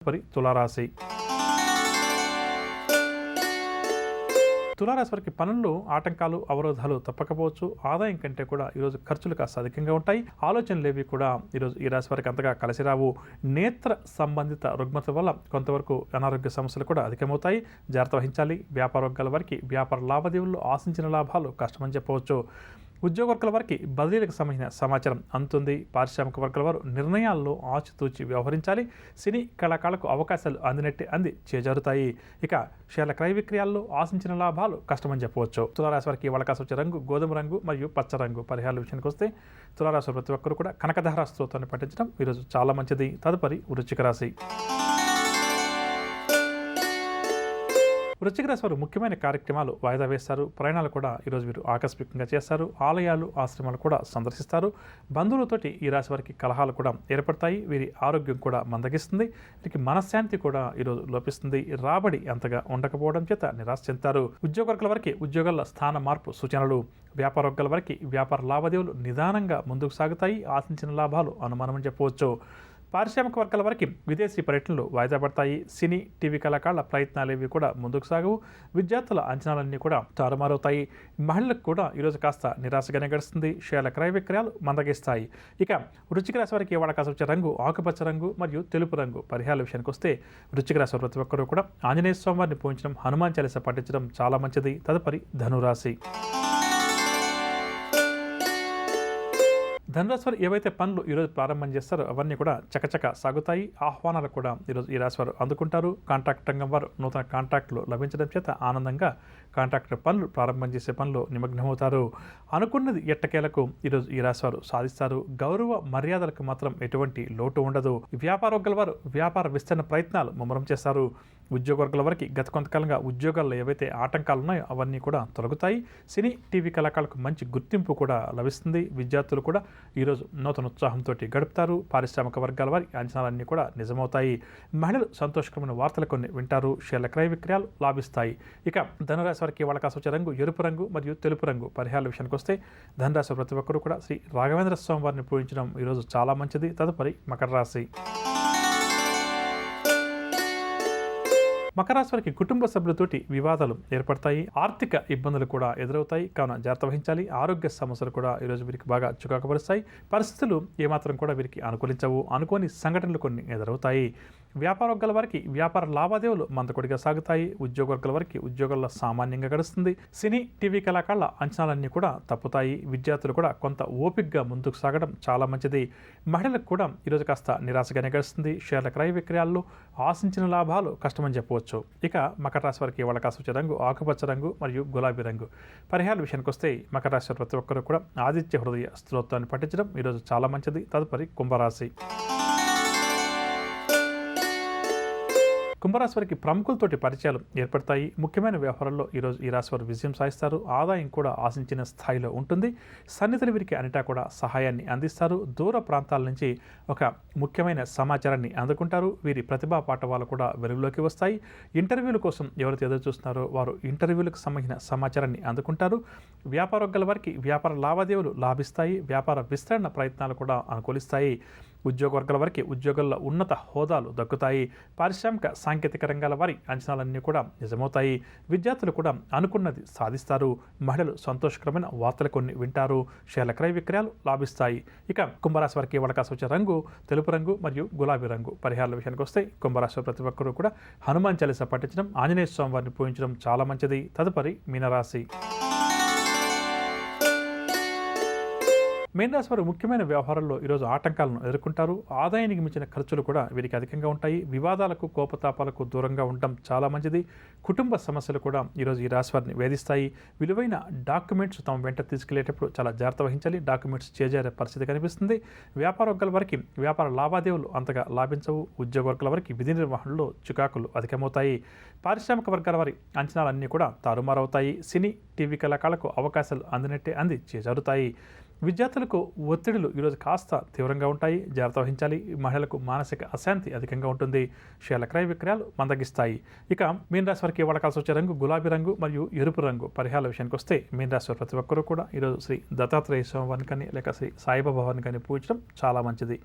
తులారాశి వారికి పనుల్లో ఆటంకాలు అవరోధాలు తప్పకపోవచ్చు. ఆదాయం కంటే కూడా ఈరోజు ఖర్చులు కాస్త అధికంగా ఉంటాయి. ఆలోచనలేవి కూడా ఈరోజు ఈ రాశి వారికి అంతగా కలిసి రావు. నేత్ర సంబంధిత రుగ్మతల వల్ల కొంతవరకు అనారోగ్య సమస్యలు కూడా అధికమవుతాయి. జాగ్రత్త వహించాలి. వ్యాపార వర్గాల వారికి వ్యాపార లావాదేవీల్లో ఆశించిన లాభాలు కష్టమని చెప్పవచ్చు. ఉద్యోగ వర్గాల వారికి బదిలీలకు సంబంధించిన సమాచారం అందుతుంది. పారిశ్రామిక వర్గాల వారు నిర్ణయాల్లో ఆచితూచి వ్యవహరించాలి. సినీ కళాకారులకు అవకాశాలు అందినట్టే అంది చేజారుతాయి. ఇక షేర్ల క్రయ విక్రయాల్లో ఆశించిన లాభాలు కష్టమని చెప్పవచ్చు. తులారాశి వారికి వాళ్ళకాసి వచ్చే రంగు గోధుమ రంగు మరియు పచ్చ రంగు. పరిహారాల విషయానికి వస్తే తులారాశి ప్రతి ఒక్కరు కూడా కనకధార స్తోత్రాన్ని పఠించడం ఈరోజు చాలా మంచిది. తదుపరి వృశ్చిక రాశి. వృశ్చిక రాశి వారు ముఖ్యమైన కార్యక్రమాలు వాయిదా వేస్తారు. ప్రయాణాలు కూడా ఈరోజు వీరు ఆకస్మికంగా చేస్తారు. ఆలయాలు ఆశ్రమాలు కూడా సందర్శిస్తారు. బంధువులతోటి ఈ రాశి వారికి కలహాలు కూడా ఏర్పడతాయి. వీరి ఆరోగ్యం కూడా మందగిస్తుంది. వీరికి మనశ్శాంతి కూడా ఈరోజు లోపిస్తుంది. రాబడి అంతగా ఉండకపోవడం చేత నిరాశ చెందుతారు. ఉద్యోగ వర్గాల వారికి ఉద్యోగాల స్థాన మార్పు సూచనలు. వ్యాపార వర్గాల వారికి వ్యాపార లావాదేవీలు నిదానంగా ముందుకు సాగుతాయి. ఆశించిన లాభాలు అనుమానమని చెప్పవచ్చు. పారిశ్రామిక వర్గాల వరకు విదేశీ పర్యటనలు వాయిదా పడతాయి. సినీ టీవీ కళాకారుల ప్రయత్నాలు ఇవి కూడా ముందుకు సాగవు. విద్యార్థుల అంచనాలన్నీ కూడా తారుమారవుతాయి. మహిళలకు కూడా ఈరోజు కాస్త నిరాశగానే గడుస్తుంది. షేర్ల క్రయ విక్రయాలు మందగిస్తాయి. ఇక వృశ్చిక రాశి వారికి వాళ్ళకాసి వచ్చే రంగు ఆకుపచ్చ రంగు మరియు తెలుపు రంగు. పరిహారాల విషయానికి వస్తే వృశ్చిక రాశి వారు ప్రతి ఒక్కరూ కూడా ఆంజనేయ స్వామివారిని పూజించడం, హనుమాన్ చాలీసా పఠించడం చాలా మంచిది. తదుపరి ధనురాశి. ధనురాశి వారు ఏవైతే పనులు ఈరోజు ప్రారంభం చేస్తారో అవన్నీ కూడా చకచక సాగుతాయి. ఆహ్వానాలు కూడా ఈరోజు ఈ రాశి వారు అందుకుంటారు. కాంట్రాక్ట్ రంగం వారు నూతన కాంట్రాక్టులు లభించడం చేత ఆనందంగా కాంట్రాక్టర్ పనులు ప్రారంభం చేసే పనులు నిమగ్నమవుతారు. అనుకున్నది ఎట్టకేలకు ఈరోజు ఈ రాశి వారు సాధిస్తారు. గౌరవ మర్యాదలకు మాత్రం ఎటువంటి లోటు ఉండదు. వ్యాపార వర్గాల వారు వ్యాపార విస్తరణ ప్రయత్నాలు ముమ్మరం చేస్తారు. ఉద్యోగ వర్గాల వారికి గత కొంతకాలంగా ఉద్యోగాల్లో ఏవైతే ఆటంకాలు ఉన్నాయో అవన్నీ కూడా తొలగుతాయి. సినీ టీవీ కళాకారులకు మంచి గుర్తింపు కూడా లభిస్తుంది. విద్యార్థులు కూడా ఈరోజు నూతన ఉత్సాహంతో గడుపుతారు. పారిశ్రామిక వర్గాల వారి అంచనాలన్నీ కూడా నిజమవుతాయి. మహిళలు సంతోషకరమైన వార్తలు కొన్ని వింటారు. షేర్ల క్రయ విక్రయాలు లాభిస్తాయి. ఇక ధనురాశి వారికి వాళ్ళకాసి వచ్చే రంగు ఎరుపు రంగు మరియు తెలుపు రంగు. పరిహారాల విషయానికి వస్తే ధనురాశి ప్రతి ఒక్కరు కూడా శ్రీ రాఘవేంద్ర స్వామి వారిని పూజించడం ఈరోజు చాలా మంచిది. తదుపరి మకర రాశి. మకర రాశి వారికి కుటుంబ సభ్యులతోటి వివాదాలు ఏర్పడతాయి. ఆర్థిక ఇబ్బందులు కూడా ఎదురవుతాయి. కావున జాగ్రత్త వహించాలి. ఆరోగ్య సమస్యలు కూడా ఈరోజు వీరికి బాగా చికాకుపరుస్తాయి. పరిస్థితులు ఏమాత్రం కూడా వీరికి అనుకూలించవు. అనుకోని సంఘటనలు కొన్ని ఎదురవుతాయి. వ్యాపార వర్గాల వారికి వ్యాపార లావాదేవీలు మందకొడిగా సాగుతాయి. ఉద్యోగ వర్గాల వారికి ఉద్యోగాల్లో సామాన్యంగా గడుస్తుంది. సినీ టీవీ కళాకారుల అంచనాలన్నీ కూడా తప్పుతాయి. విద్యార్థులు కూడా కొంత ఓపికగా ముందుకు సాగడం చాలా మంచిది. మహిళలకు కూడా ఈరోజు కాస్త నిరాశగానే గడుస్తుంది. షేర్ల క్రయ విక్రయాల్లో ఆశించిన లాభాలు కష్టమని చెప్పవచ్చు. ఇక మకర రాశి వారికి వాళ్ళకాసి వచ్చే రంగు ఆకుపచ్చ రంగు మరియు గులాబీ రంగు. పరిహారాల విషయానికి వస్తే మకర రాశి ప్రతి ఒక్కరు కూడా ఆదిత్య హృదయ స్తోత్రాన్ని పఠించడం ఈరోజు చాలా మంచిది. తదుపరి కుంభరాశి. కుంభరాశి వారికి ప్రముఖులతోటి పరిచయాలు ఏర్పడతాయి. ముఖ్యమైన వ్యవహారాల్లో ఈరోజు ఈ రాశి వారు విజయం సాధిస్తారు. ఆదాయం కూడా ఆశించిన స్థాయిలో ఉంటుంది. సన్నిహితులు వీరికి అన్నిటా కూడా సహాయాన్ని అందిస్తారు. దూర ప్రాంతాల నుంచి ఒక ముఖ్యమైన సమాచారాన్ని అందుకుంటారు. వీరి ప్రతిభా పాఠవాలు కూడా వెలుగులోకి వస్తాయి. ఇంటర్వ్యూల కోసం ఎవరైతే ఎదురు చూస్తున్నారో వారు ఇంటర్వ్యూలకు సంబంధించిన సమాచారాన్ని అందుకుంటారు. వ్యాపార వర్గాల వారికి వ్యాపార లావాదేవీలు లాభిస్తాయి. వ్యాపార విస్తరణ ప్రయత్నాలు కూడా అనుకూలిస్తాయి. ఉద్యోగ వర్గాల వారికి ఉద్యోగాల్లో ఉన్నత హోదాలు దక్కుతాయి. పారిశ్రామిక సాంకేతిక రంగాల వారి అంచనాలన్నీ కూడా నిజమవుతాయి. విద్యార్థులు కూడా అనుకున్నది సాధిస్తారు. మహిళలు సంతోషకరమైన వార్తలు కొన్ని వింటారు. షేర్ల క్రయ విక్రయాలు లాభిస్తాయి. ఇక కుంభరాశి వారికి వాళ్ళకాసి వచ్చే రంగు తెలుపు రంగు మరియు గులాబీ రంగు. పరిహారాల విషయానికి వస్తే కుంభరాశి ప్రతి ఒక్కరూ కూడా హనుమాన్ చాలీసా పఠించడం, ఆంజనేయ స్వామి వారిని పూజించడం చాలా మంచిది. తదుపరి మీనరాశి. మీనరాశి వారు ముఖ్యమైన వ్యవహారాల్లో ఈరోజు ఆటంకాలను ఎదుర్కొంటారు. ఆదాయానికి మించిన ఖర్చులు కూడా వీరికి అధికంగా ఉంటాయి. వివాదాలకు కోపతాపాలకు దూరంగా ఉండటం చాలా మంచిది. కుటుంబ సమస్యలు కూడా ఈరోజు ఈ రాశి వారిని వేధిస్తాయి. విలువైన డాక్యుమెంట్స్ తమ వెంట తీసుకెళ్లేటప్పుడు చాలా జాగ్రత్త వహించాలి. డాక్యుమెంట్స్ చేజారే పరిస్థితి కనిపిస్తుంది. వ్యాపార వర్గాల వారికి వ్యాపార లావాదేవీలు అంతగా లాభించవు. ఉద్యోగ వర్గాల వారికి విధి నిర్వహణలో చికాకులు అధికమవుతాయి. పారిశ్రామిక వర్గాల వారి అంచనాలన్నీ కూడా తారుమారవుతాయి. సినీ టీవీ కళాకారులకు అవకాశాలు అందినట్టే అంది చేజారుతాయి. విద్యార్థులకు ఒత్తిడులు ఈరోజు కాస్త తీవ్రంగా ఉంటాయి. జాగ్రత్త వహించాలి. మహిళలకు మానసిక అశాంతి అధికంగా ఉంటుంది. షేర్ల క్రయ విక్రయాలు మందగిస్తాయి. ఇక మీనరాశి వారికి వాళ్ళకాసి వచ్చే రంగు గులాబీ రంగు మరియు ఎరుపు రంగు. పరిహారాల విషయానికి వస్తే మీనరాశి వారు ప్రతి ఒక్కరూ కూడా ఈరోజు శ్రీ దత్తాత్రేయ స్వామి వారిని కానీ లేక శ్రీ సాయిబాబా వారిని కానీ పూజించడం చాలా మంచిది.